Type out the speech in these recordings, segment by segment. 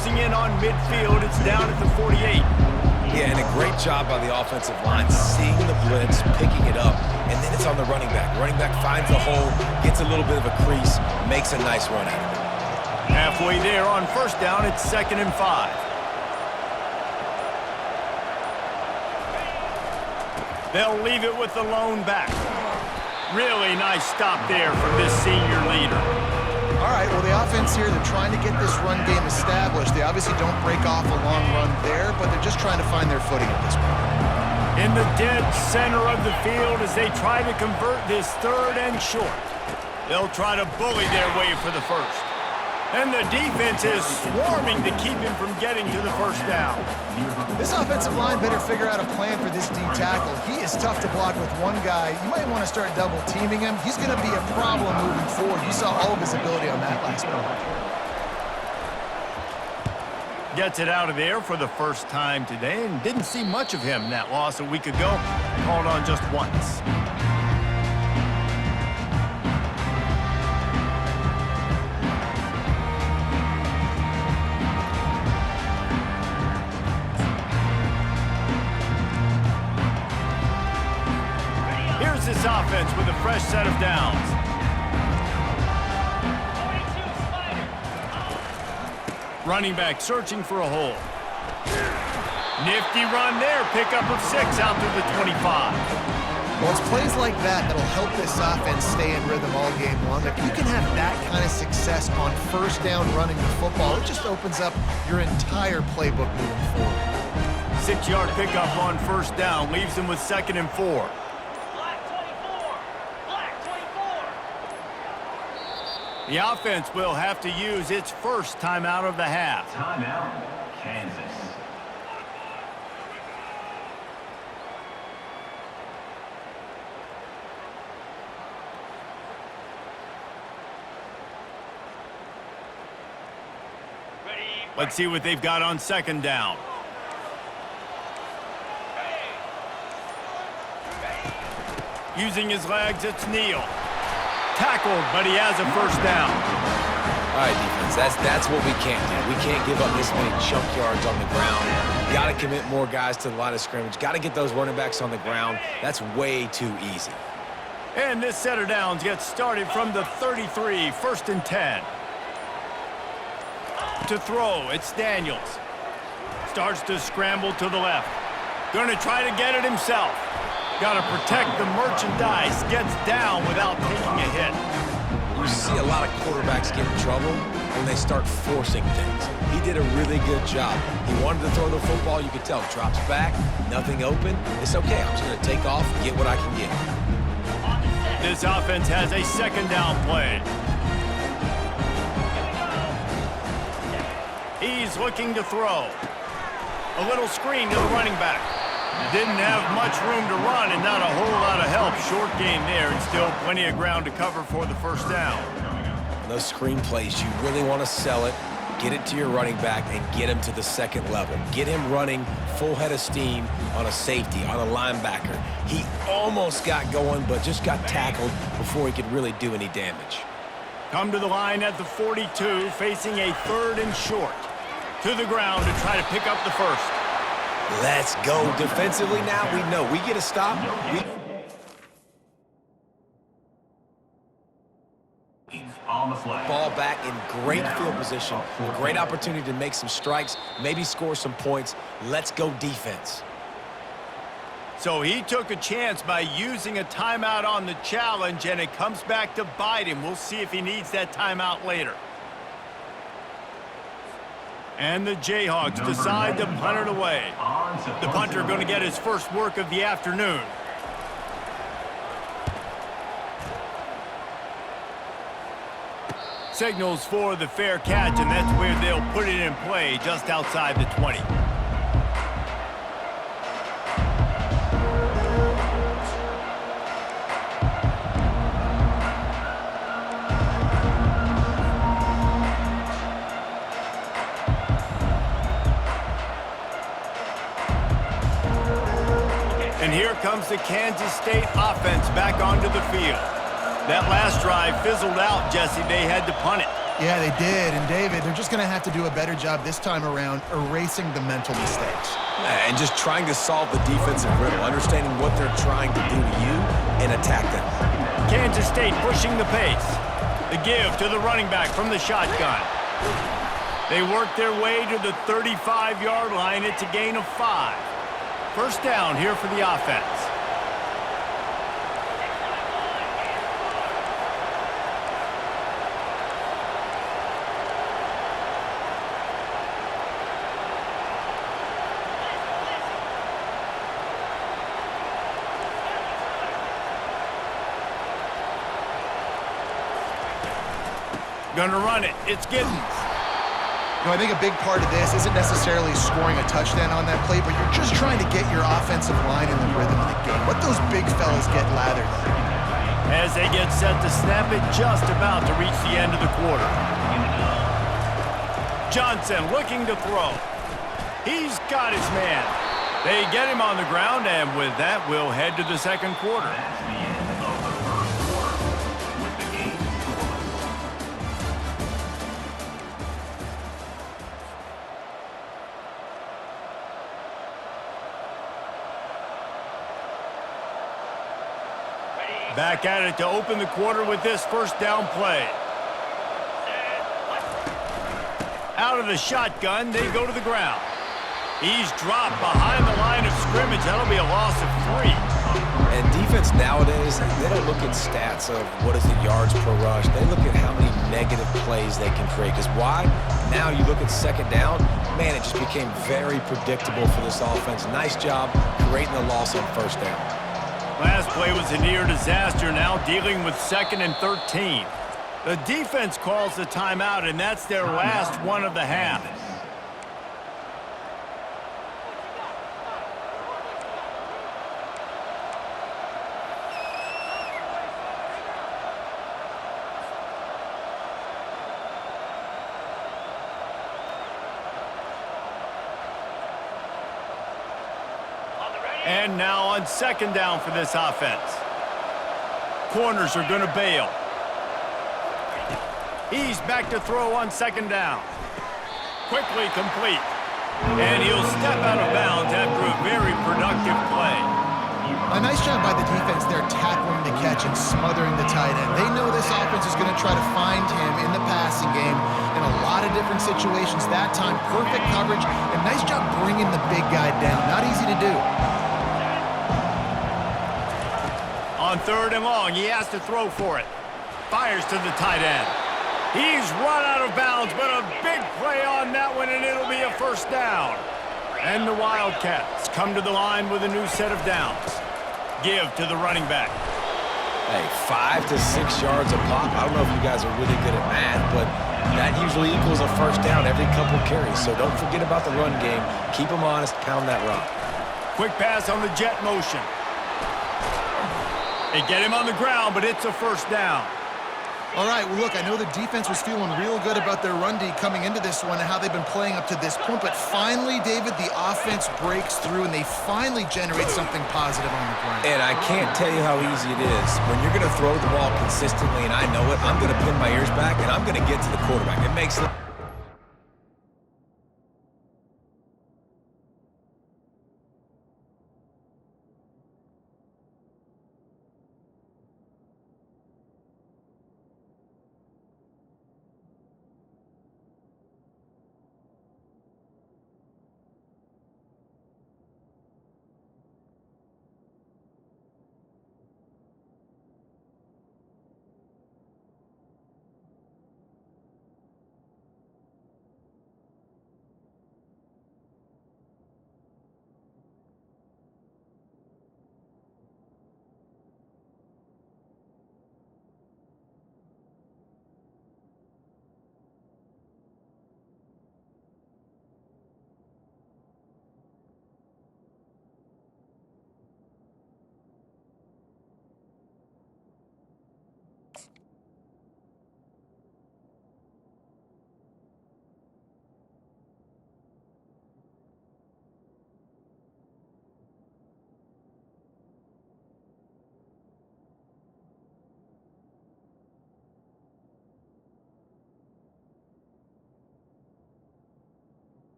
closing in on midfield. It's down at the 48. Yeah, and a great job by the offensive line, seeing the blitz, picking it up, and then it's on the running back. Running back finds the hole, gets a little bit of a crease, makes a nice run out of it. Halfway there on first down, it's 2nd and 5. They'll leave it with the lone back. Really nice stop there from this senior leader. All right, well, the offense here, they're trying to get this run game established. They obviously don't break off a long run there, but they're just trying to find their footing at this point. In the dead center of the field as they try to convert this 3rd and short. They'll try to bully their way for the first. And the defense is swarming to keep him from getting to the first down. This offensive line better figure out a plan for this D tackle. He is tough to block with one guy. You might want to start double teaming him. He's going to be a problem moving forward. You saw all of his ability on that last play. Gets it out of there for the first time today and didn't see much of him. That loss a week ago, called on just once. Here's this offense with a fresh set of downs. Running back searching for a hole. Nifty run there. Pickup of 6 out to the 25. Well, it's plays like that that'll help this offense stay in rhythm all game long. If you can have that kind of success on first down running the football, it just opens up your entire playbook moving forward. 6-yard pickup on first down leaves them with 2nd and 4. The offense will have to use its first timeout of the half. Timeout, Kansas. Let's see what they've got on 2nd down. Using his legs, it's Neal. Tackled, but he has a first down. All right, defense, that's what we can't do. We can't give up this many chunk yards on the ground. Got to commit more guys to the line of scrimmage. Got to get those running backs on the ground. That's way too easy. And this set of downs gets started from the 33, 1st and 10. To throw, it's Daniels. Starts to scramble to the left. Going to try to get it himself. Got to protect the merchandise. Gets down without taking a hit. You see a lot of quarterbacks get in trouble when they start forcing things. He did a really good job. He wanted to throw the football. You could tell. Drops back, nothing open. It's okay. I'm just going to take off and get what I can get. This offense has a 2nd down play. He's looking to throw. A little screen to the running back. Didn't have much room to run and not a whole lot of help. Short game there and still plenty of ground to cover for the first down. Those screen plays, you really want to sell it, get it to your running back, and get him to the 2nd level. Get him running full head of steam on a safety, on a linebacker. He almost got going, but just got tackled before he could really do any damage. Come to the line at the 42, facing a 3rd and short. To the ground to try to pick up the first. Let's go. Defensively now, we know. We get a stop. On the flag. Ball back in great field position. A great opportunity to make some strikes, maybe score some points. Let's go defense. So he took a chance by using a timeout on the challenge, and it comes back to bite him. We'll see if he needs that timeout later. And the Jayhawks decide to punt it away. The punter going to get his first work of the afternoon. Signals for the fair catch, and that's where they'll put it in play, just outside the 20. And here comes the Kansas State offense back onto the field. That last drive fizzled out, Jesse. They had to punt it. Yeah, they did. And David, they're just going to have to do a better job this time around erasing the mental mistakes. And just trying to solve the defensive riddle, understanding what they're trying to do to you and attack them. Kansas State pushing the pace. The give to the running back from the shotgun. They work their way to the 35-yard line. It's a gain of 5. First down here for the offense. Gonna run it. It's Giddens. You know, I think a big part of this isn't necessarily scoring a touchdown on that play, but you're just trying to get your offensive line in the rhythm of the game. Let those big fellas get lathered up. As they get set to snap it, just about to reach the end of the quarter. Johnson looking to throw. He's got his man. They get him on the ground, and with that, we'll head to the second quarter. That's the end of the first quarter with the game scoreless. Back at it to open the quarter with this first down play. Out of the shotgun, they go to the ground. He's dropped behind the line of scrimmage. That'll be a loss of 3. And defense nowadays, they don't look at stats of what is the yards per rush. They look at how many negative plays they can create. Because why? Now you look at second down, man, it just became very predictable for this offense. Nice job creating the loss on first down. Last play was a near disaster, now dealing with 2nd and 13. The defense calls the timeout, and that's their last one of the half. And now on second down for this offense. Corners are going to bail. He's back to throw on second down. Quickly complete. And he'll step out of bounds after a very productive play. A nice job by the defense there, tackling the catch and smothering the tight end. They know this offense is going to try to find him in the passing game in a lot of different situations. That time, perfect coverage, and nice job bringing the big guy down. Not easy to do. On 3rd and long, he has to throw for it. Fires to the tight end. He's run out of bounds, but a big play on that one, and it'll be a first down. And the Wildcats come to the line with a new set of downs. Give to the running back. Hey, 5 to 6 yards a pop. I don't know if you guys are really good at math, but that usually equals a first down every couple carries. So don't forget about the run game. Keep them honest, pound that rock. Quick pass on the jet motion. They get him on the ground, but it's a first down. All right, well, look, I know the defense was feeling real good about their run D coming into this one and how they've been playing up to this point, but finally, David, the offense breaks through and they finally generate something positive on the ground. And I can't tell you how easy it is. When you're going to throw the ball consistently, and I know it, I'm going to pin my ears back, and I'm going to get to the quarterback. It makes it...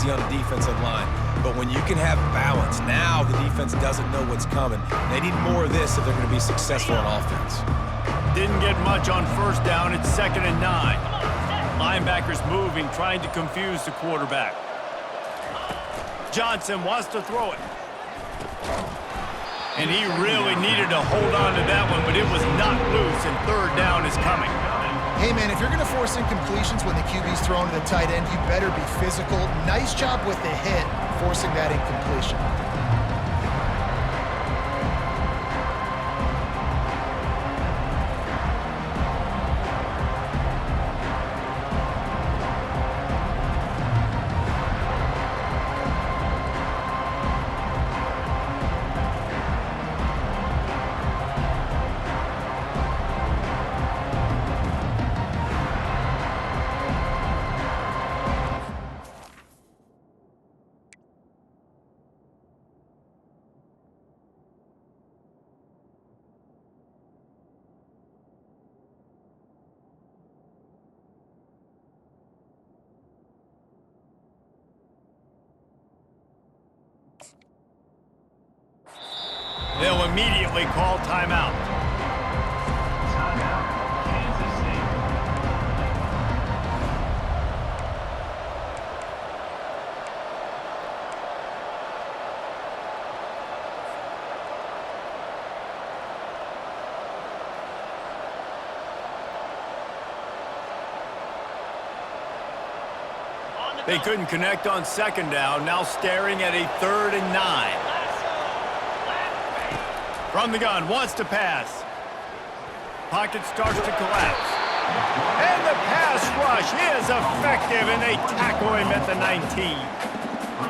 easy on the defensive line. But when you can have balance, now the defense doesn't know what's coming. They need more of this if they're going to be successful on offense. Didn't get much on first down. It's 2nd and 9. Linebackers moving, trying to confuse the quarterback. Johnson wants to throw it. And he really needed to hold on to that one, but it was not loose, and 3rd down is coming. Hey, man, if you're going to force incompletions when the QB's throwing to the tight end, you better be physical. Nice job with the hit, forcing that incompletion. They'll immediately call timeout. Timeout, Kansas City. They couldn't connect on 2nd down, now staring at a 3rd and 9. From the gun, wants to pass. Pocket starts to collapse. And the pass rush is effective, and they tackle him at the 19.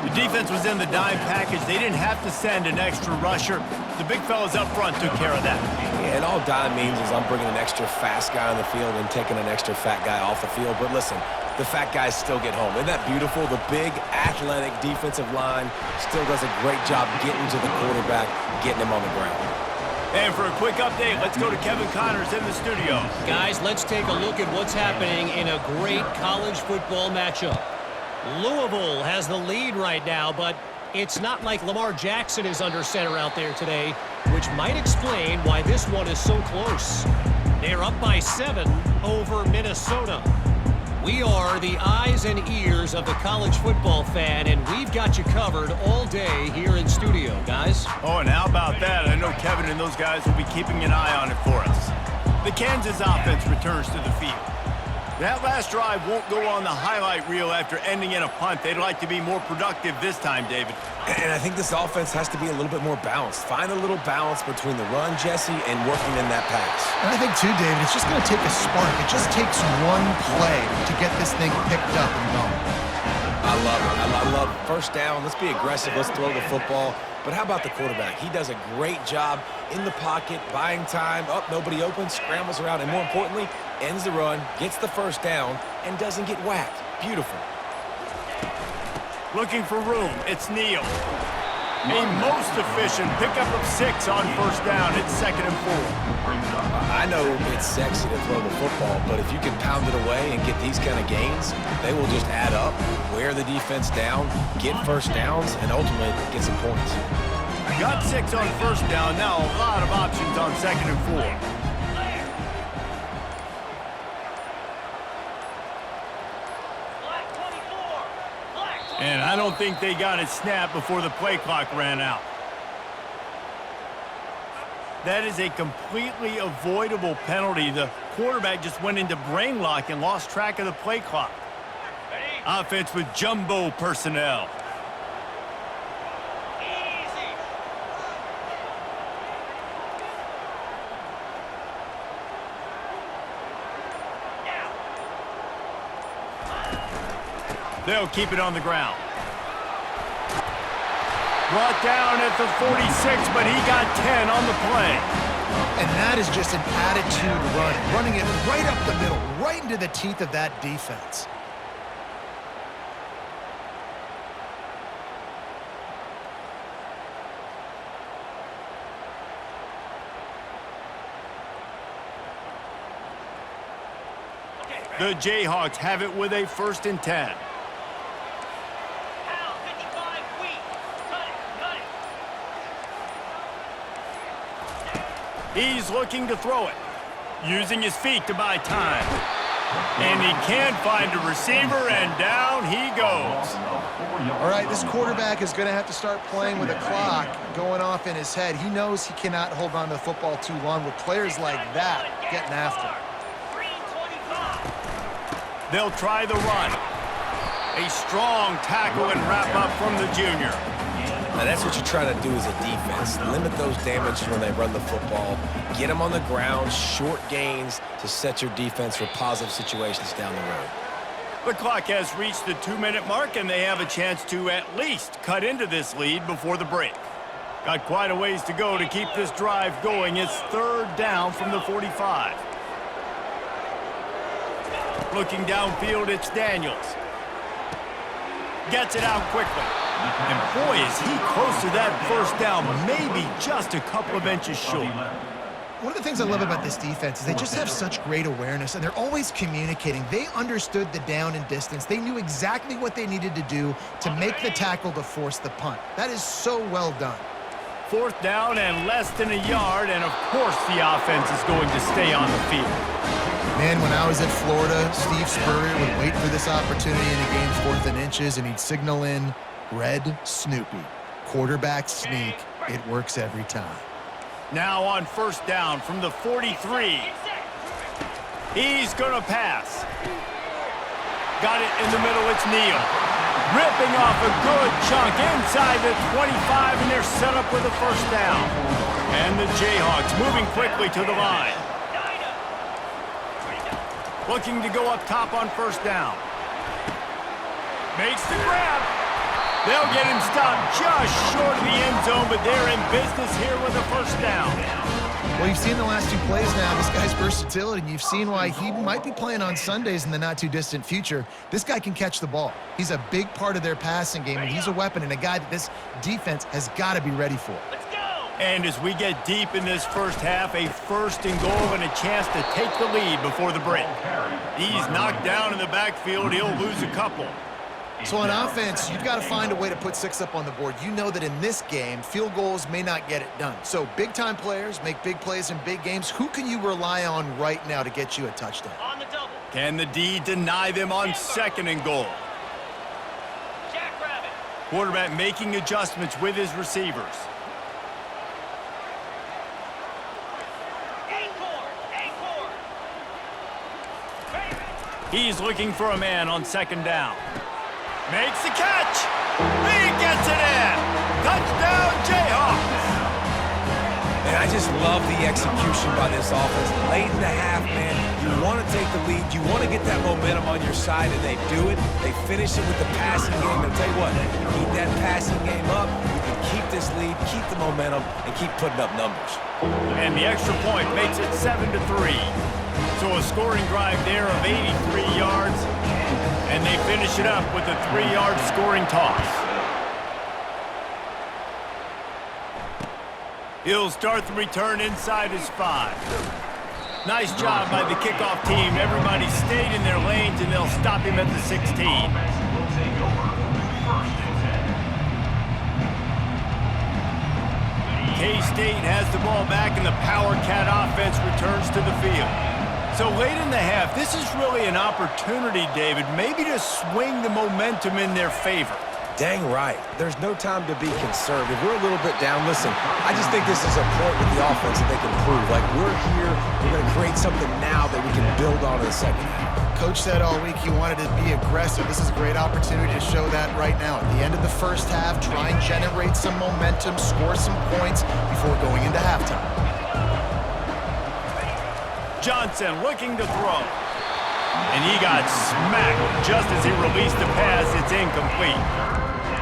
The defense was in the dime package. They didn't have to send an extra rusher. The big fellas up front took care of that. Yeah, and all dime means is I'm bringing an extra fast guy on the field and taking an extra fat guy off the field. But listen, the fat guys still get home. Isn't that beautiful? The big, athletic defensive line still does a great job getting to the quarterback, getting him on the ground. And for a quick update, let's go to Kevin Connors in the studio. Guys, let's take a look at what's happening in a great college football matchup. Louisville has the lead right now, but it's not like Lamar Jackson is under center out there today, which might explain why this one is so close. They're up by 7 over Minnesota. We are the eyes and ears of the college football fan, and we've got you covered all day here in studio, guys. Oh, and how about that? I know Kevin and those guys will be keeping an eye on it for us. The Kansas offense returns to the field. That last drive won't go on the highlight reel after ending in a punt. They'd like to be more productive this time, David. And I think this offense has to be a little bit more balanced. Find a little balance between the run, Jesse, and working in that pass. And I think, too, David, it's just going to take a spark. It just takes one play to get this thing picked up and going. I love it. I love first down. Let's be aggressive. Let's throw the football. But how about the quarterback? He does a great job in the pocket, buying time. Up, nobody open, scrambles around, and more importantly, ends the run, gets the first down, and doesn't get whacked. Beautiful. Looking for room, it's Neal. A most efficient pickup of 6 on first down. It's 2nd and 4. I know it's sexy to throw the football, but if you can pound it away and get these kind of gains, they will just add up, wear the defense down, get first downs, and ultimately get some points. Got 6 on first down. Now a lot of options on 2nd and 4. And I don't think they got it snapped before the play clock ran out. That is a completely avoidable penalty. The quarterback just went into brain lock and lost track of the play clock. Offense with jumbo personnel. They'll keep it on the ground. Brought down at the 46, but he got 10 on the play. And that is just an attitude run, running it right up the middle, right into the teeth of that defense. The Jayhawks have it with a 1st and 10. He's looking to throw it, using his feet to buy time. And he can't find a receiver, and down he goes. All right, this quarterback is going to have to start playing with a clock going off in his head. He knows he cannot hold on to the football too long with players like that getting after him. They'll try the run. A strong tackle and wrap up from the junior. Now that's what you're trying to do as a defense. Limit those damages when they run the football. Get them on the ground, short gains to set your defense for positive situations down the road. The clock has reached the 2-minute mark, and they have a chance to at least cut into this lead before the break. Got quite a ways to go to keep this drive going. It's 3rd down from the 45. Looking downfield, it's Daniels. Gets it out quickly. And boy, is he close to that first down, maybe just a couple of inches short. One of the things I love about this defense is they just have such great awareness, and they're always communicating. They understood the down and distance. They knew exactly what they needed to do to make the tackle to force the punt. That is so well done. 4th down and less than a yard, and of course the offense is going to stay on the field. Man, when I was at Florida, Steve Spurrier would wait for this opportunity in a game 4th and inches, and he'd signal in Red Snoopy. Quarterback sneak. It works every time. Now on 1st down from the 43. He's going to pass. Got it in the middle. It's Neal. Ripping off a good chunk inside the 25, and they're set up with a 1st down. And the Jayhawks moving quickly to the line. Looking to go up top on 1st down. Makes the grab. They'll get him stopped just short of the end zone, but they're in business here with a 1st down. Well, you've seen the last 2 plays now, this guy's versatility, and you've seen why he might be playing on Sundays in the not-too-distant future. This guy can catch the ball. He's a big part of their passing game, and he's a weapon and a guy that this defense has got to be ready for. And as we get deep in this first half, a 1st and goal and a chance to take the lead before the break. He's knocked down in the backfield. He'll lose a couple. So on offense, you've got to find a way to put 6 up on the board. You know that in this game, field goals may not get it done. So big-time players make big plays in big games. Who can you rely on right now to get you a touchdown? On the double. Can the D deny them on 2nd and goal? Jackrabbit. Quarterback making adjustments with his receivers. He's looking for a man on 2nd down. Makes the catch. He gets it in. Touchdown, Jayhawks. And I just love the execution by this offense. Late in the half, man, you want to take the lead. You want to get that momentum on your side, and they do it. They finish it with the passing game. And I'll tell you what, keep that passing game up. You can keep this lead, keep the momentum, and keep putting up numbers. And the extra point makes it 7-3. So a scoring drive there of 83 yards, and they finish it up with a 3-yard scoring toss. He'll start the return inside his 5. Nice job by the kickoff team. Everybody stayed in their lanes, and they'll stop him at the 16. K-State has the ball back, and the Power Cat offense returns to the field. So late in the half, this is really an opportunity, David, maybe to swing the momentum in their favor. Dang right. There's no time to be conservative. We're a little bit down. Listen, I just think this is a point with the offense that they can prove. Like, we're here, we're going to create something now that we can build on in the 2nd half. Coach said all week he wanted to be aggressive. This is a great opportunity to show that right now. At the end of the 1st half, try and generate some momentum, score some points before going into halftime. Johnson looking to throw. And he got smacked just as he released the pass. It's incomplete.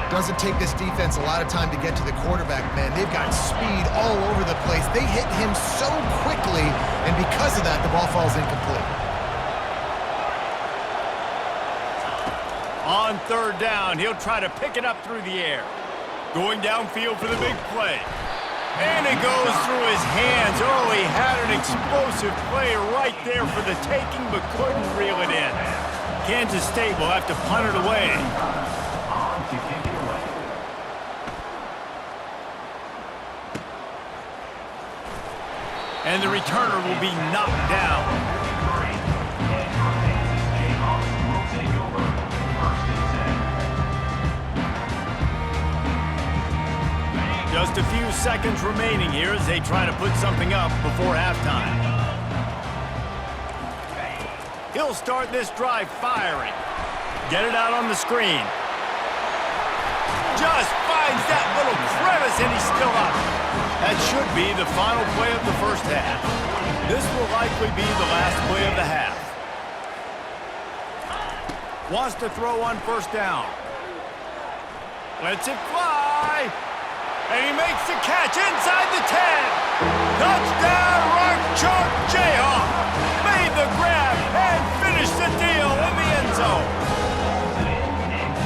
Doesn't take this defense a lot of time to get to the quarterback, man. They've got speed all over the place. They hit him so quickly, and because of that, the ball falls incomplete. On 3rd down, he'll try to pick it up through the air. Going downfield for the big play. And it goes through his hands. Oh, he had an explosive play right there for the taking, but couldn't reel it in. Kansas State will have to punt it away. And the returner will be knocked down. Just a few seconds remaining here as they try to put something up before halftime. He'll start this drive firing. Get it out on the screen. Just finds that little crevice and he's still up. That should be the final play of the first half. This will likely be the last play of the half. Wants to throw on first down. Lets it fly. And he makes the catch inside the 10. Touchdown, Rock Chalk Jayhawk. Made the grab and finished the deal in the end zone.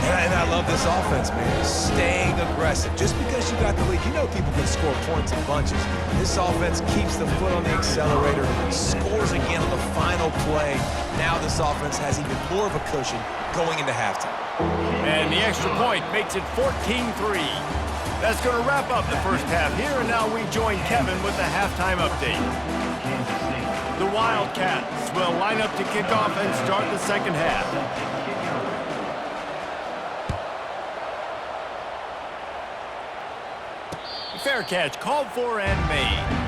And I love this offense, man. Staying aggressive. Just because you got the lead, you know people can score points in bunches. This offense keeps the foot on the accelerator, scores again on the final play. Now this offense has even more of a cushion going into halftime. And the extra point makes it 14-3. That's going to wrap up the first half here, and now we join Kevin with the halftime update. The Wildcats will line up to kick off and start the second half. Fair catch called for and made.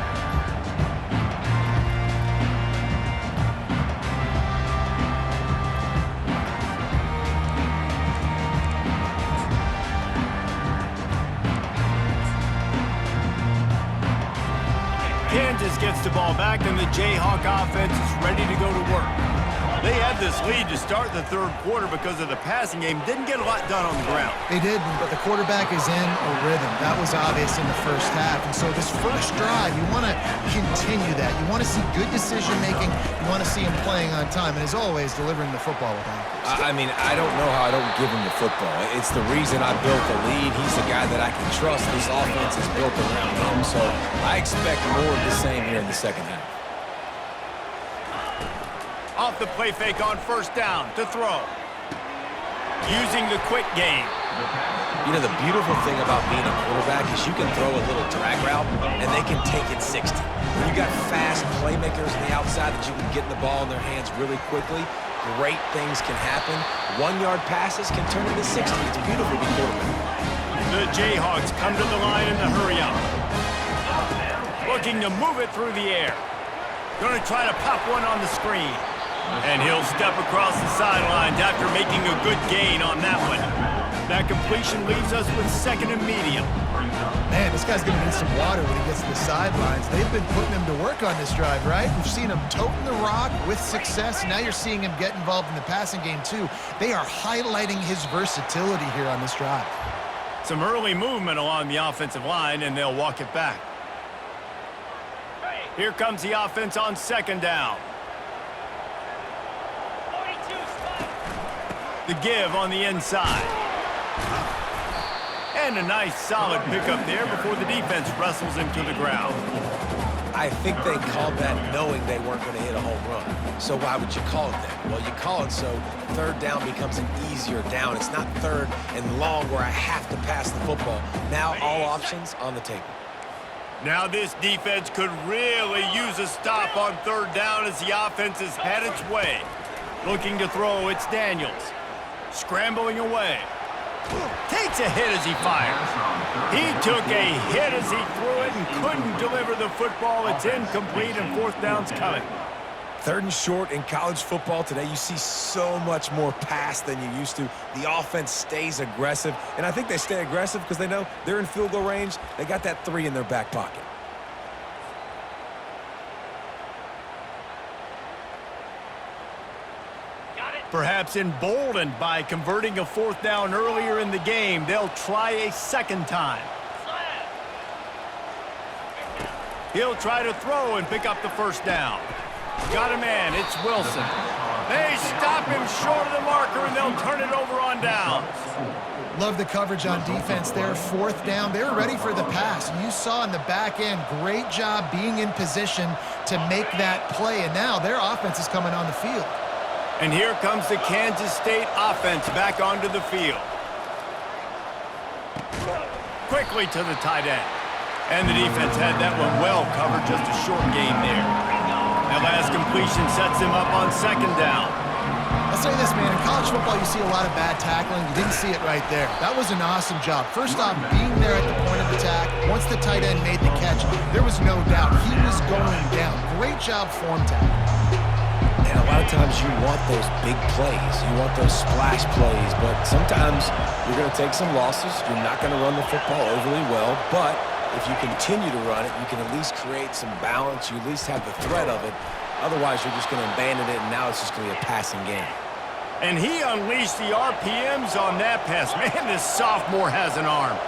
Kansas gets the ball back, and the Jayhawk offense is ready to go to work. They had this lead to start the third quarter because of the passing game. Didn't get a lot done on the ground. They didn't, but the quarterback is in a rhythm. That was obvious in the first half. And so this first drive, you want to continue that. You want to see good decision-making. You want to see him playing on time. And as always, delivering the football with accuracy. I mean, I don't know how I don't give him the football. It's the reason I built the lead. He's the guy that I can trust. This offense is built around him. So I expect more of the same here in the second half. Off the play fake on first down to throw. Using the quick game. You know, the beautiful thing about being a quarterback is you can throw a little drag route, and they can take it 60. When you got fast playmakers on the outside that you can get the ball in their hands really quickly, great things can happen. 1-yard passes can turn into 60. It's beautiful to be quarterback. The Jayhawks come to the line in the hurry up. Looking to move it through the air. Going to try to pop one on the screen. And he'll step across the sidelines after making a good gain on that one. That completion leaves us with second and medium. Man, this guy's going to need some water when he gets to the sidelines. They've been putting him to work on this drive, right? We've seen him toting the rock with success. Now you're seeing him get involved in the passing game, too. They are highlighting his versatility here on this drive. Some early movement along the offensive line, and they'll walk it back. Here comes the offense on second down. The give on the inside. And a nice solid pickup there before the defense wrestles him to the ground. I think they called that knowing they weren't going to hit a home run. So why would you call it that? Well, you call it so third down becomes an easier down. It's not third and long where I have to pass the football. Now all options on the table. Now this defense could really use a stop on third down as the offense has had its way. Looking to throw, it's Daniels. Scrambling away. Takes a hit as he fires. He took a hit as he threw it and couldn't deliver the football. It's incomplete and fourth down's coming. Third and short in college football today, you see so much more pass than you used to. The offense stays aggressive, and I think they stay aggressive because they know they're in field goal range. They got that 3 in their back pocket. Perhaps emboldened by converting a fourth down earlier in the game, they'll try a second time. He'll try to throw and pick up the first down. Got a man, it's Wilson. They stop him short of the marker, and they'll turn it over on downs. Love the coverage on defense there. Fourth down, they were ready for the pass. You saw in the back end, great job being in position to make that play, and now their offense is coming on the field. And here comes the Kansas State offense back onto the field. Quickly to the tight end. And the defense had that one well covered, just a short gain there. That last completion sets him up on second down. I'll say this, man. In college football, you see a lot of bad tackling. You didn't see it right there. That was an awesome job. First off, being there at the point of attack. Once the tight end made the catch, there was no doubt he was going down. Great job form tackling. And a lot of times you want those big plays. You want those splash plays. But sometimes you're going to take some losses. You're not going to run the football overly well. But if you continue to run it, you can at least create some balance. You at least have the threat of it. Otherwise, you're just going to abandon it, and now it's just going to be a passing game. And he unleashed the RPMs on that pass. Man, this sophomore has an arm.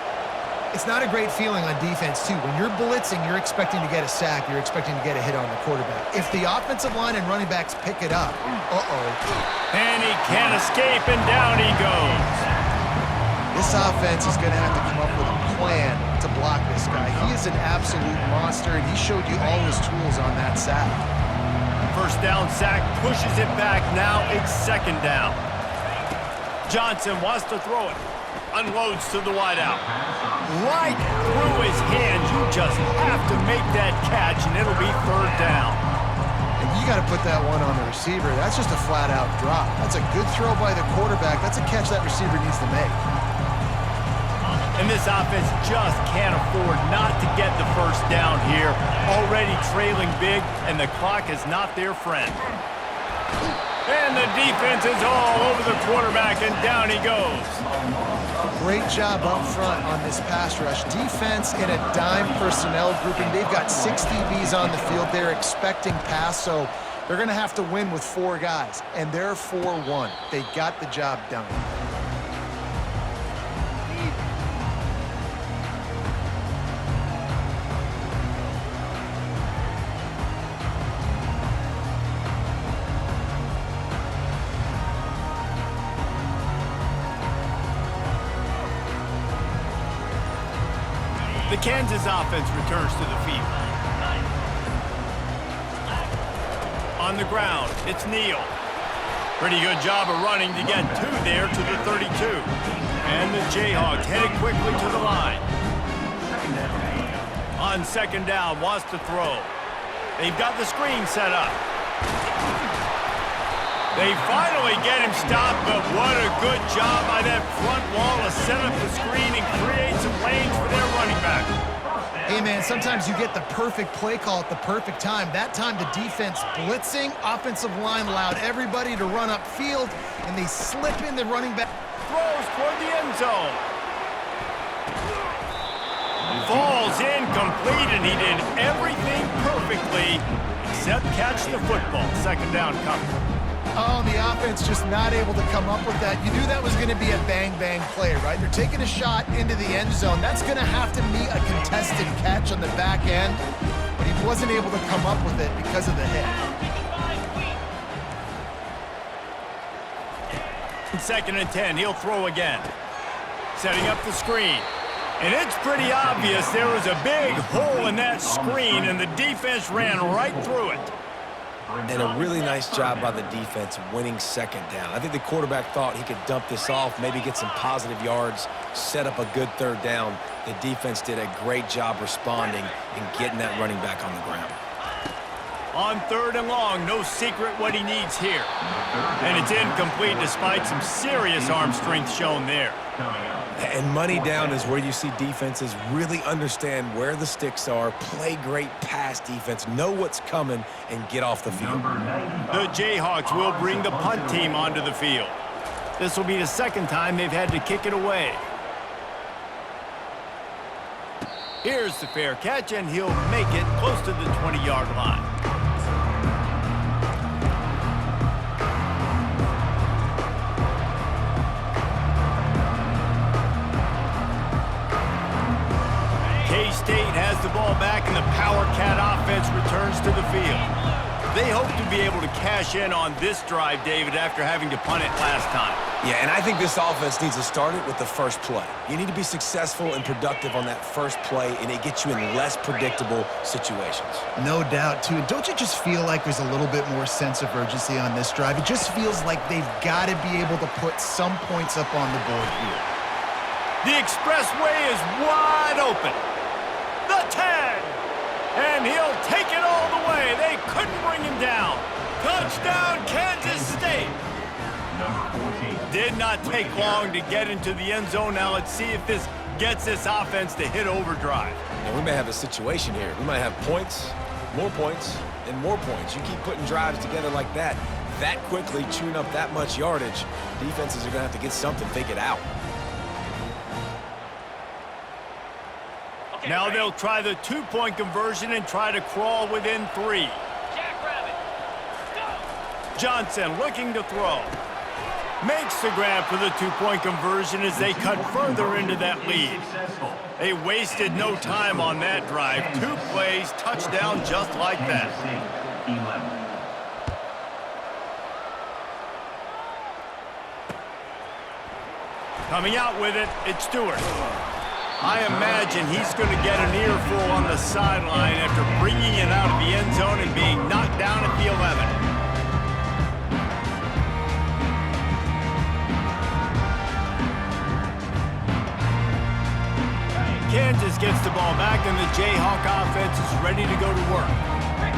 It's not a great feeling on defense, too. When you're blitzing, you're expecting to get a sack. You're expecting to get a hit on the quarterback. If the offensive line and running backs pick it up, And he can't escape, and down he goes. this offense is going to have to come up with a plan to block this guy. He is an absolute monster, and he showed you all his tools on that sack. First down sack, pushes it back. Now it's second down. Johnson wants to throw it. Unloads to the wideout. Right through his hands. You just have to make that catch, and it'll be third down. And you got to put that one on the receiver. That's just a flat-out drop. That's a good throw by the quarterback. That's a catch that receiver needs to make. And this offense just can't afford not to get the first down here. Already trailing big, and the clock is not their friend. And the defense is all over the quarterback, and down he goes. Great job up front on this pass rush. Defense in a dime personnel grouping. They've got 6 DBs on the field. They're expecting pass, so they're going to have to win with 4 guys, and they're 4-1. They got the job done. The Kansas offense returns to the field. On the ground, it's Neal. Pretty good job of running to get 2 there to the 32. And the Jayhawks headed quickly to the line. On second down, wants to throw. They've got the screen set up. They finally get him stopped, but what a good job by that front wall to set up the screen and create some lanes for their running back. Hey, man, sometimes you get the perfect play call at the perfect time. That time the defense blitzing, offensive line allowed everybody to run upfield, and they slip in the running back. Throws toward the end zone. Falls incomplete, and he did everything perfectly except catch the football. Second down coming. Oh, and the offense just not able to come up with that. You knew that was going to be a bang-bang play, right? They're taking a shot into the end zone. That's going to have to be a contested catch on the back end, but he wasn't able to come up with it because of the hit. Second and 10, he'll throw again. Setting up the screen. And it's pretty obvious there was a big hole in that screen, and the defense ran right through it. And a really nice job by the defense winning second down. I think the quarterback thought he could dump this off, maybe get some positive yards, set up a good third down. The defense did a great job responding and getting that running back on the ground. On third and long, no secret what he needs here. And it's incomplete despite some serious arm strength shown there. And money down is where you see defenses really understand where the sticks are, play great pass defense, know what's coming, and get off the field. The Jayhawks will bring the punt team onto the field. This will be the second time they've had to kick it away. Here's the fair catch, and he'll make it close to the 20-yard line. K-State has the ball back, and the Power Cat offense returns to the field. They hope to be able to cash in on this drive, David, after having to punt it last time. Yeah, and I think this offense needs to start it with the first play. You need to be successful and productive on that first play, and it gets you in less predictable situations. No doubt, too. Don't you just feel like there's a little bit more sense of urgency on this drive? It just feels like they've got to be able to put some points up on the board here. The expressway is wide open. The the 10. And he'll take it all the way. They couldn't bring him down. Touchdown, Kansas State. Number 14. Did not take long to get into the end zone. Now let's see if this gets this offense to hit overdrive. And we may have a situation here. We might have points, and more points. You keep putting drives together like that quickly, chewing up that much yardage, defenses are going to have to get something figured out. Now they'll try the two-point conversion and try to crawl within 3. Johnson looking to throw. Makes the grab for the two-point conversion as they cut further into that lead. They wasted no time on that drive. 2 plays, touchdown just like that. 11. Coming out with it, it's Stewart. I imagine he's going to get an earful on the sideline after bringing it out of the end zone and being knocked down at the 11. Kansas gets the ball back, and the Jayhawk offense is ready to go to work.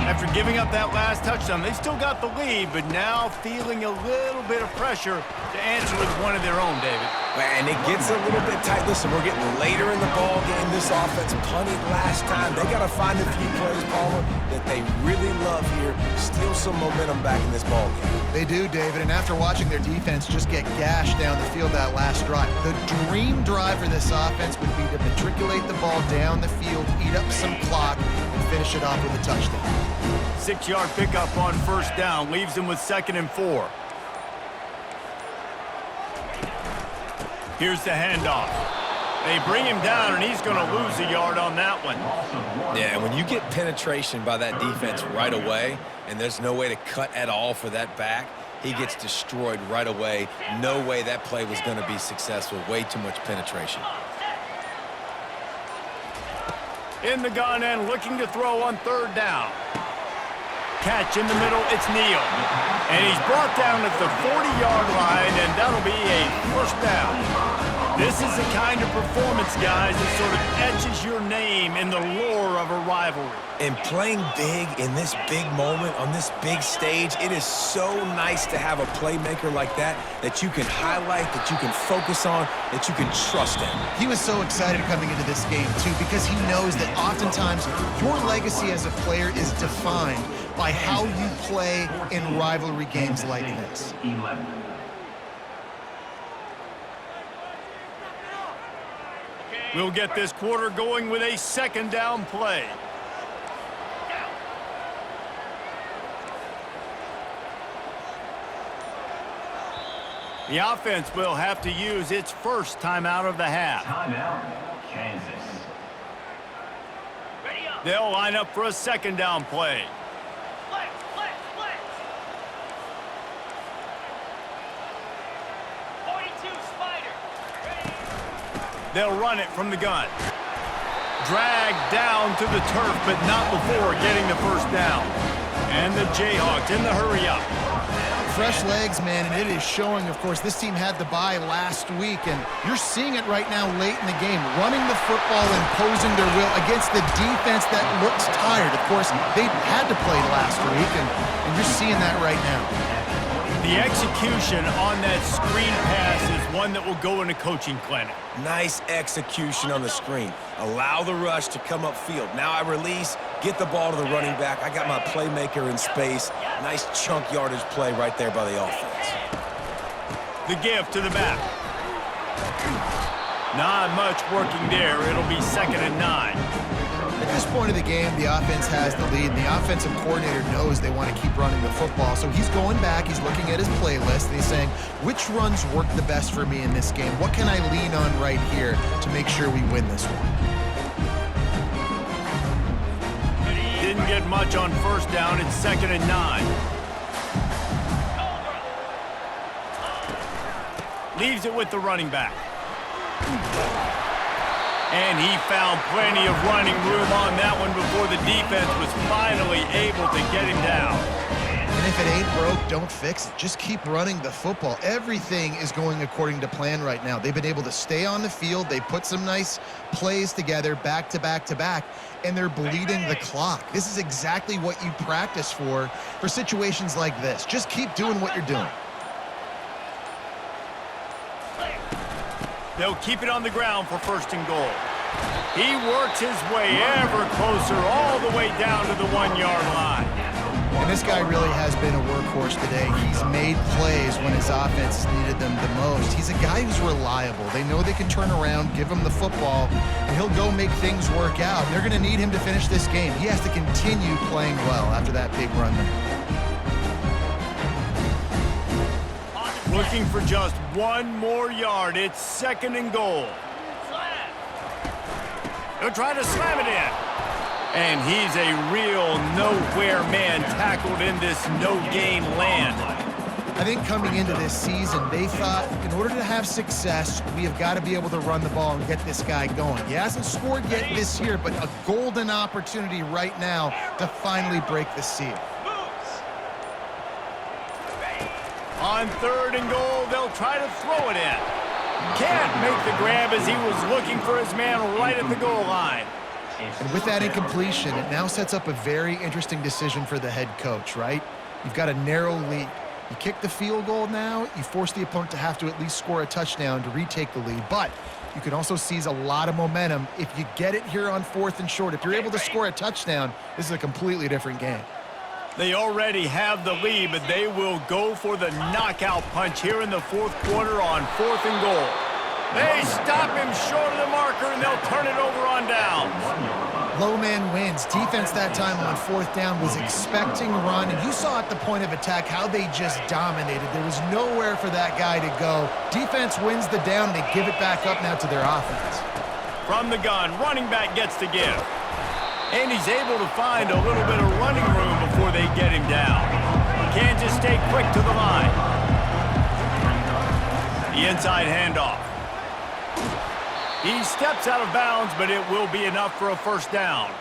After giving up that last touchdown, they still got the lead, but now feeling a little bit of pressure to answer with one of their own, David. And it gets a little bit tight. Listen, we're getting later in the ball game. This offense punted last time. They got to find a few plays, Palmer, that they really love here. Steal some momentum back in this ball game. They do, David, and after watching their defense just get gashed down the field that last drive, the dream drive for this offense would be to matriculate the ball down the field, eat up some clock, and finish it off with a touchdown. 6-yard pickup on first down leaves them with 2nd and 4. Here's the handoff. They bring him down, and he's going to lose a yard on that one. Yeah, when you get penetration by that defense right away, and there's no way to cut at all for that back, he gets destroyed right away. No way that play was going to be successful. Way too much penetration. In the gun and looking to throw on 3rd down. Catch in the middle, it's Neal. And he's brought down at the 40-yard line, and that'll be a first down. This is the kind of performance, guys, that sort of etches your name in the lore of a rivalry. And playing big in this big moment, on this big stage, it is so nice to have a playmaker like that you can highlight, that you can focus on, that you can trust in. He was so excited coming into this game, too, because he knows that oftentimes your legacy as a player is defined by how you play in rivalry games like this. 11. We'll get this quarter going with a 2nd down play. The offense will have to use its first timeout of the half. Timeout, Kansas. They'll line up for a 2nd down play. They'll run it from the gun. Dragged down to the turf, but not before getting the first down. And the Jayhawks in the hurry-up. Fresh legs, man, and it is showing, of course, this team had the bye last week, and you're seeing it right now late in the game, running the football, imposing their will against the defense that looks tired. Of course, they had to play last week, and you're seeing that right now. The execution on that screen pass is one that will go in a coaching clinic. Nice execution on the screen. Allow the rush to come upfield. Now I release, get the ball to the running back. I got my playmaker in space. Nice chunk yardage play right there by the offense. The give to the back. Not much working there. It'll be 2nd and 9. At this point of the game, the offense has the lead, and the offensive coordinator knows they want to keep running the football. So he's going back, he's looking at his playlist, and he's saying, which runs work the best for me in this game? What can I lean on right here to make sure we win this one? Didn't get much on first down. It's 2nd and 9. Leaves it with the running back. And he found plenty of running room on that one before the defense was finally able to get him down. And if it ain't broke, don't fix it. Just keep running the football. Everything is going according to plan right now. They've been able to stay on the field. They put some nice plays together back to back to back, and they're bleeding the clock. This is exactly what you practice for situations like this. Just keep doing what you're doing. They'll keep it on the ground for 1st and goal. He works his way ever closer all the way down to the 1-yard line. And this guy really has been a workhorse today. He's made plays when his offense needed them the most. He's a guy who's reliable. They know they can turn around, give him the football, and he'll go make things work out. They're going to need him to finish this game. He has to continue playing well after that big run there. Looking for just 1 more yard. It's 2nd and goal. He'll try to slam it in. And he's a real nowhere man tackled in this no-gain land. I think coming into this season, they thought in order to have success, we have got to be able to run the ball and get this guy going. He hasn't scored yet this year, but a golden opportunity right now to finally break the seal. On 3rd and goal, they'll try to throw it in. Can't make the grab as he was looking for his man right at the goal line. And with that incompletion, it now sets up a very interesting decision for the head coach, right? You've got a narrow lead. You kick the field goal now, you force the opponent to have to at least score a touchdown to retake the lead. But you can also seize a lot of momentum if you get it here on 4th and short. If you're able to score a touchdown, this is a completely different game. They already have the lead, but they will go for the knockout punch here in the 4th quarter on 4th and goal. They stop him short of the marker, and they'll turn it over on downs. Low man wins. Defense that time on 4th down was expecting run, and you saw at the point of attack how they just dominated. There was nowhere for that guy to go. Defense wins the down. They give it back up now to their offense. From the gun, running back gets the give. And he's able to find a little bit of running room before they get him down. Kansas stay quick to the line. The inside handoff. He steps out of bounds, but it will be enough for a 1st down.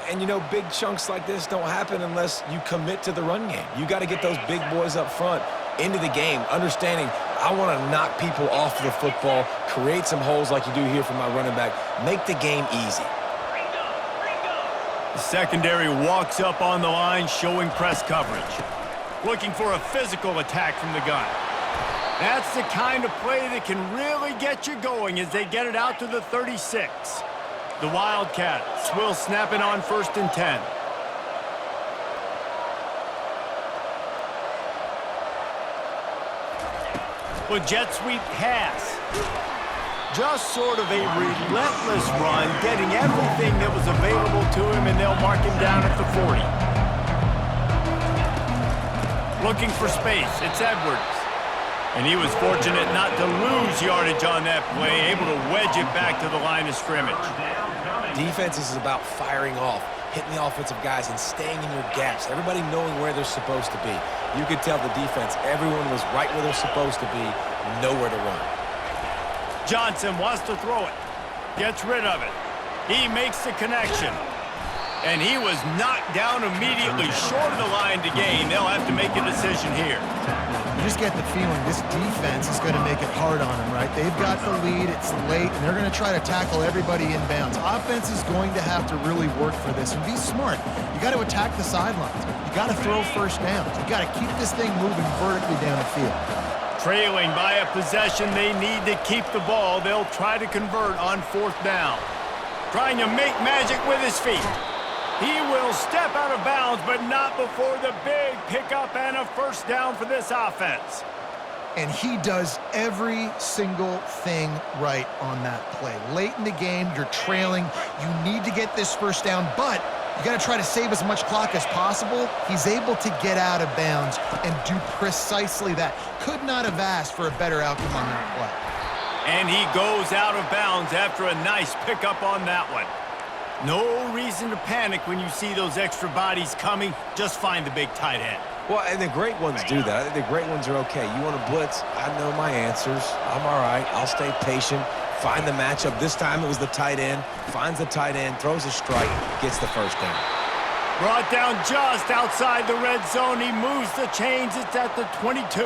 And, you know, big chunks like this don't happen unless you commit to the run game. You got to get those big boys up front into the game, understanding I want to knock people off the football, create some holes like you do here for my running back, make the game easy. The secondary walks up on the line, showing press coverage. Looking for a physical attack from the gun. That's the kind of play that can really get you going as they get it out to the 36. The Wildcats will snap it on 1st and 10. With jet sweep pass. Just sort of a relentless run, getting everything that was available to him, and they'll mark him down at the 40. Looking for space, it's Edwards. And he was fortunate not to lose yardage on that play, able to wedge it back to the line of scrimmage. Defense is about firing off, hitting the offensive guys, and staying in your gaps. Everybody knowing where they're supposed to be. You could tell the defense, everyone was right where they're supposed to be, nowhere to run. Johnson wants to throw it. Gets rid of it. He makes the connection. And he was knocked down immediately short of the line to gain. They'll have to make a decision here. You just get the feeling this defense is going to make it hard on them, right? They've got the lead, it's late, and they're going to try to tackle everybody inbounds. Offense is going to have to really work for this and be smart. You got to attack the sidelines. You got to throw 1st downs. You got to keep this thing moving vertically down the field. Trailing by a possession, they need to keep the ball. They'll try to convert on 4th down. Trying to make magic with his feet. He will step out of bounds, but not before the big pickup and a 1st down for this offense. And he does every single thing right on that play. Late in the game, you're trailing. You need to get this 1st down, but you got to try to save as much clock as possible. He's able to get out of bounds and do precisely that. Could not have asked for a better outcome on that play. And he goes out of bounds after a nice pickup on that one. No reason to panic when you see those extra bodies coming. Just find the big tight end. Well, and the great ones do that. I think the great ones are okay. You want to blitz, I know my answers. I'm all right. I'll stay patient. Find the matchup. This time it was the tight end. Finds the tight end, throws a strike, gets the 1st down. Brought down just outside the red zone. He moves the chains. It's at the 22.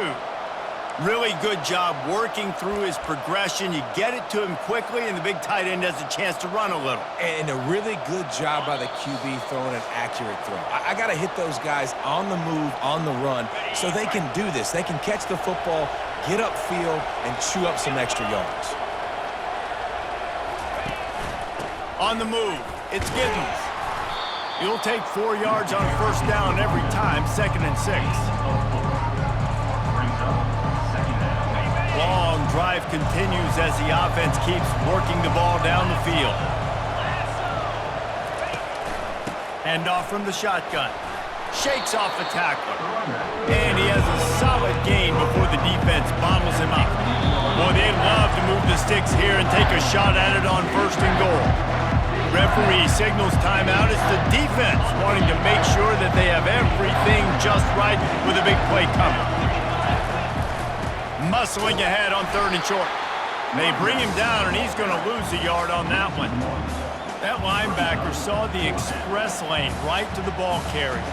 Really good job working through his progression. You get it to him quickly, and the big tight end has a chance to run a little. And a really good job by the QB throwing an accurate throw. I got to hit those guys on the move, on the run, so they can do this. They can catch the football, get upfield, and chew up some extra yards. On the move, it's Giddens. He'll take 4 yards on first down every time, 2nd and 6. Long drive continues as the offense keeps working the ball down the field. Handoff from the shotgun. Shakes off the tackler. And he has a solid gain before the defense bottles him up. Boy, they'd love to move the sticks here and take a shot at it on 1st and goal. Referee signals timeout. It's the defense wanting to make sure that they have everything just right with a big play coming. Muscling ahead on 3rd and short. They bring him down, and he's going to lose a yard on that one. That linebacker saw the express lane right to the ball carrier.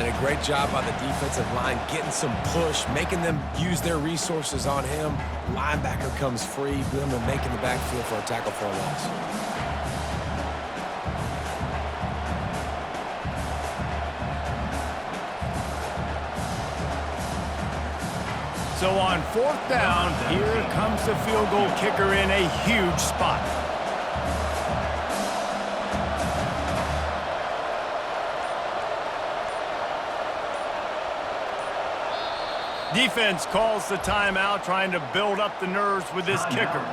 And a great job by the defensive line, getting some push, making them use their resources on him. Linebacker comes free, boom, and making the backfield for a tackle for a loss. So on 4th down, here comes the field goal kicker in a huge spot. Defense calls the timeout, trying to build up the nerves with this kicker.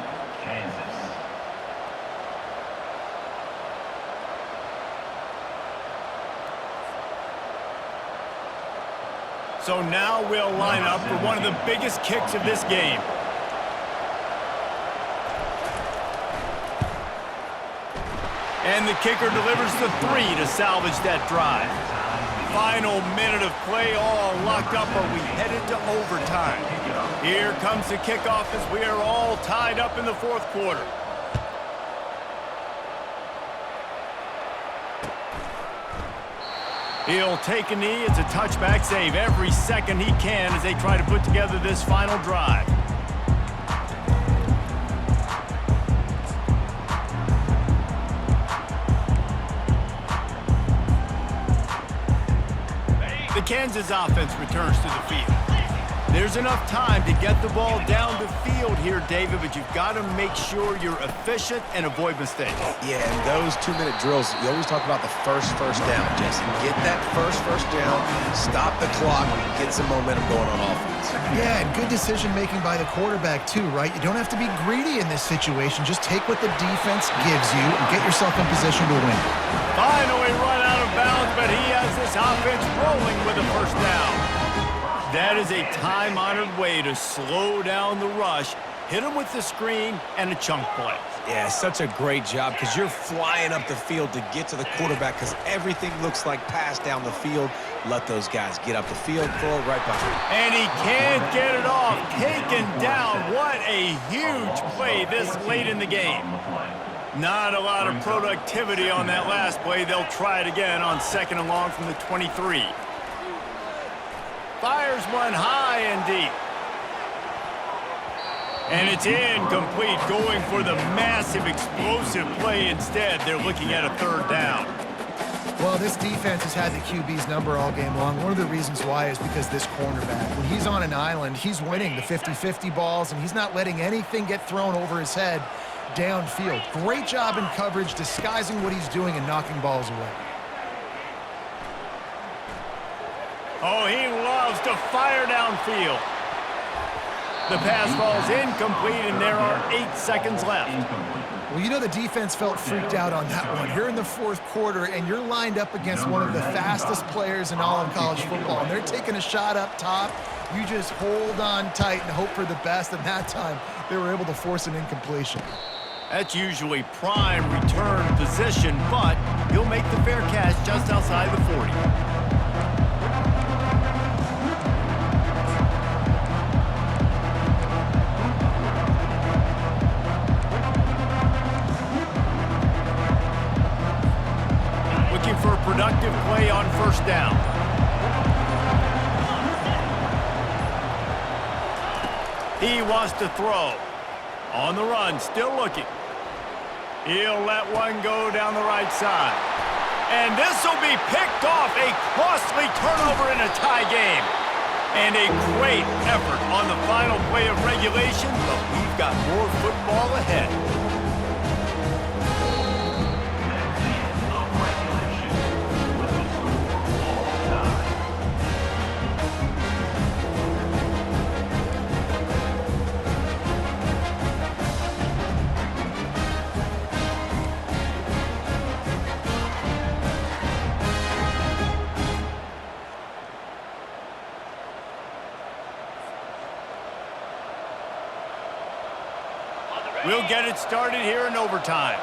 So now we'll line up for one of the biggest kicks of this game. And the kicker delivers the 3 to salvage that drive. Final minute of play, all locked up. Are we headed to overtime? Here comes the kickoff as we are all tied up in the 4th quarter. He'll take a knee. It's a touchback save every second he can as they try to put together this final drive. The Kansas offense returns to the field. There's enough time to get the ball down the field here, David, but you've got to make sure you're efficient and avoid mistakes. Yeah, and those 2-minute drills, you always talk about the first down, Jesse. Get that first down, stop the clock, get some momentum going on offense. Yeah, and good decision-making by the quarterback, too, right? You don't have to be greedy in this situation. Just take what the defense gives you and get yourself in position to win. Finally run out of bounds, but he has this offense rolling with a first down. That is a time-honored way to slow down the rush, hit him with the screen, and a chunk play. Yeah, such a great job because you're flying up the field to get to the quarterback because everything looks like pass down the field. Let those guys get up the field, throw it right behind. And he can't get it off. Taken down. What a huge play this late in the game. Not a lot of productivity on that last play. They'll try it again on 2nd and long from the 23. Fires one high and deep. And it's incomplete, going for the massive explosive play instead. They're looking at a 3rd down. Well, this defense has had the QB's number all game long. One of the reasons why is because this cornerback, when he's on an island, he's winning the 50-50 balls, and he's not letting anything get thrown over his head downfield. Great job in coverage, disguising what he's doing and knocking balls away. Oh, he loves to fire downfield. The pass falls incomplete, and there are 8 seconds left. Well, you know the defense felt freaked out on that one. You're in the 4th quarter, and you're lined up against one of the fastest players in all of college football, and they're taking a shot up top. You just hold on tight and hope for the best, and that time they were able to force an incompletion. That's usually prime return position, but he'll make the fair catch just outside the 40. Productive play on first down. He wants to throw. On the run, still looking. He'll let one go down the right side. And this will be picked off. A costly turnover in a tie game. And a great effort on the final play of regulation, but we've got more football ahead. We'll get it started here in overtime.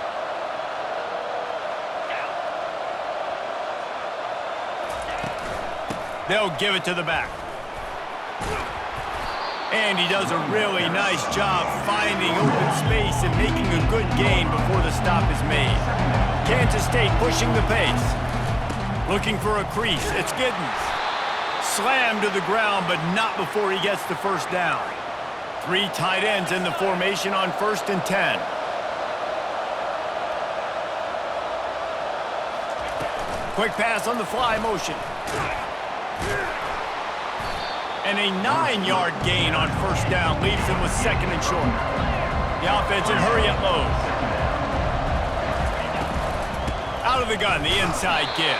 They'll give it to the back. And he does a really nice job finding open space and making a good gain before the stop is made. Kansas State pushing the pace. Looking for a crease. It's Giddens. Slammed to the ground, but not before he gets the first down. 3 tight ends in the formation on 1st and 10. Quick pass on the fly motion. And a 9-yard gain on first down leaves them with 2nd and short. The offense in hurry-up mode. Out of the gun, the inside give.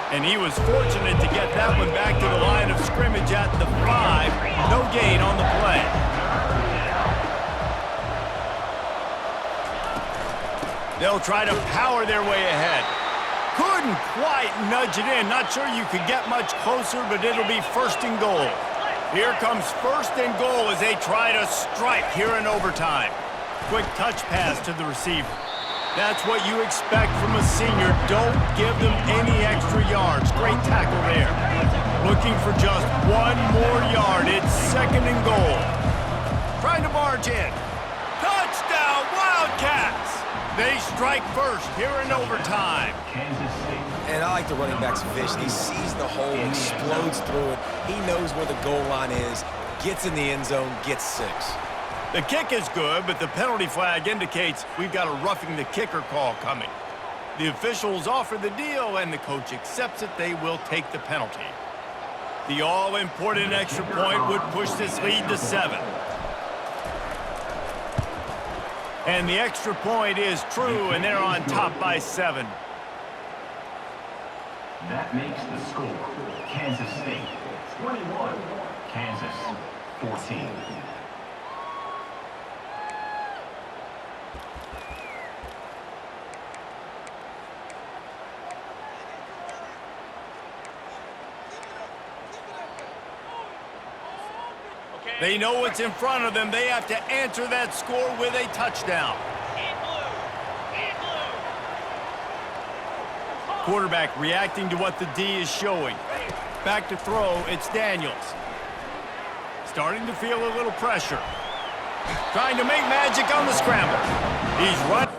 And he was fortunate to get that one back to the line of scrimmage at the 5. No gain on the play. They'll try to power their way ahead. Couldn't quite nudge it in. Not sure you could get much closer, but it'll be 1st and goal. Here comes 1st and goal as they try to strike here in overtime. Quick touch pass to the receiver. That's what you expect from a senior. Don't give them any extra yards. Great tackle there. Looking for just 1 more yard. It's 2nd and goal. Trying to barge in. Touchdown, Wildcats! They strike first here in overtime. And I like the running back's vision. He sees the hole, explodes through it. He knows where the goal line is, gets in the end zone, gets 6. The kick is good, but the penalty flag indicates we've got a roughing the kicker call coming. The officials offer the deal, and the coach accepts it. They will take the penalty. The all-important extra point would push this lead to 7. And the extra point is true, and they're on top by 7. That makes the score Kansas State 21, Kansas 14. They know what's in front of them. They have to answer that score with a touchdown. Quarterback reacting to what the D is showing. Back to throw, it's Daniels. Starting to feel a little pressure. Trying to make magic on the scramble. He's running.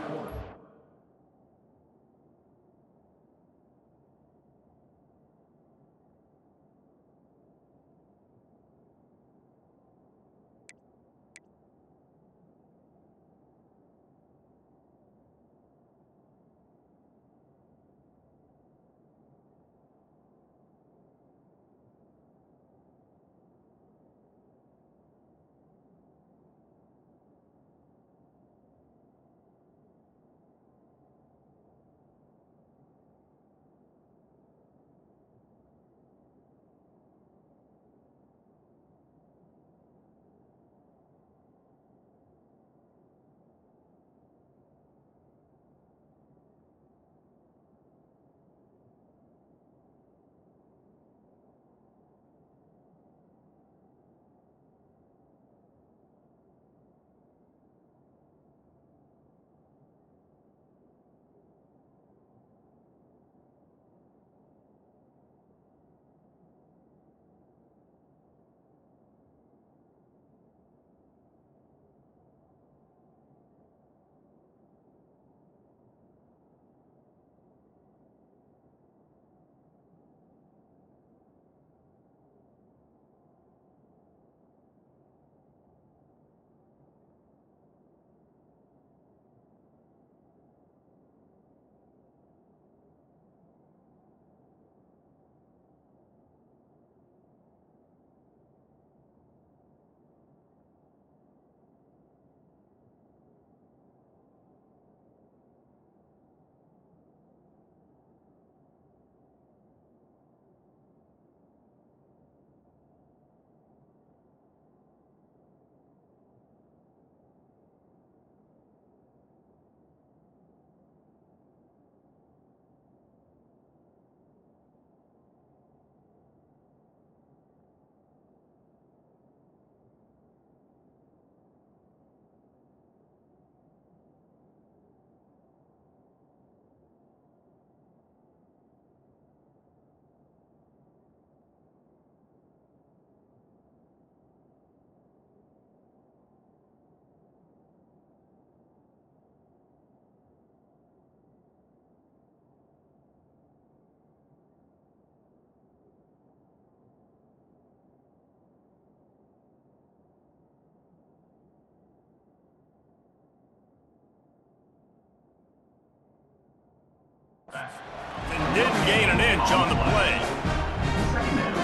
And didn't gain an inch on the play. Second down.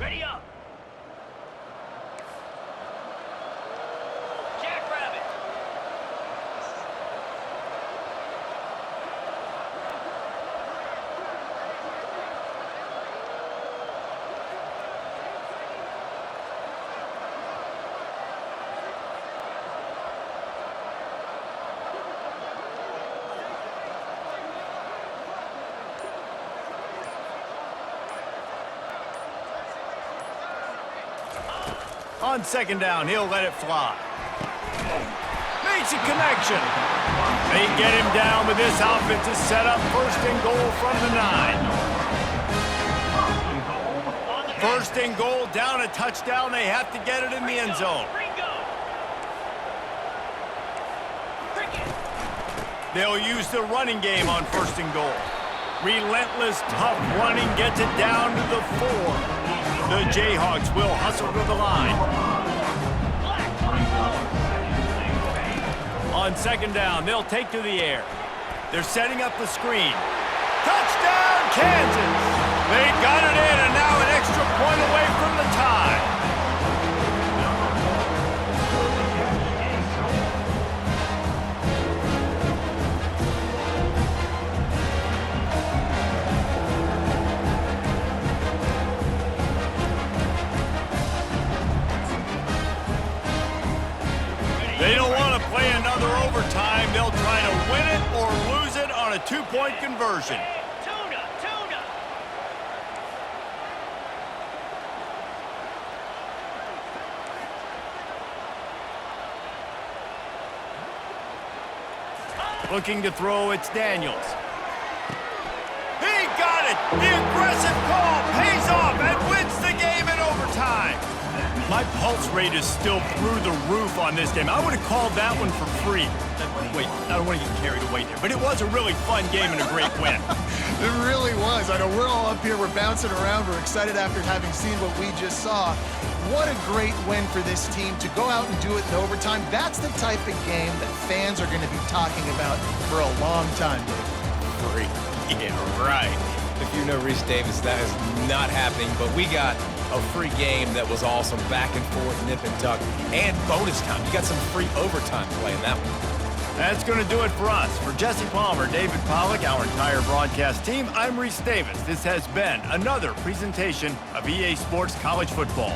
Ready up. Jackrabbit. On second down, he'll let it fly. Makes a connection. They get him down, but this offense is set up first and goal from the 9. First and goal, down a touchdown. They have to get it in the end zone. They'll use the running game on first and goal. Relentless, tough running gets it down to the 4. The Jayhawks will hustle to the line. On second down, they'll take to the air. They're setting up the screen. Touchdown, Kansas! They got it in, and now an extra point away from the tie. They don't want to play another overtime. They'll try to win it or lose it on a 2-point conversion. Tuna. Looking to throw, it's Daniels. He got it! The aggressive call pays off and wins the game in overtime. My pulse rate is still through the roof on this game. I would have called that one for free. Wait, I don't want to get carried away there, but it was a really fun game and a great win. It really was. I know we're all up here, we're bouncing around, we're excited after having seen what we just saw. What a great win for this team to go out and do it in overtime. That's the type of game that fans are going to be talking about for a long time, Dave. Free. Yeah, right. If you know Reese Davis, that is not happening, but we got a free game that was awesome, back and forth, nip and tuck, and bonus time. You got some free overtime play in that one. That's going to do it for us. For Jesse Palmer, David Pollack, our entire broadcast team, I'm Reese Davis. This has been another presentation of EA Sports College Football.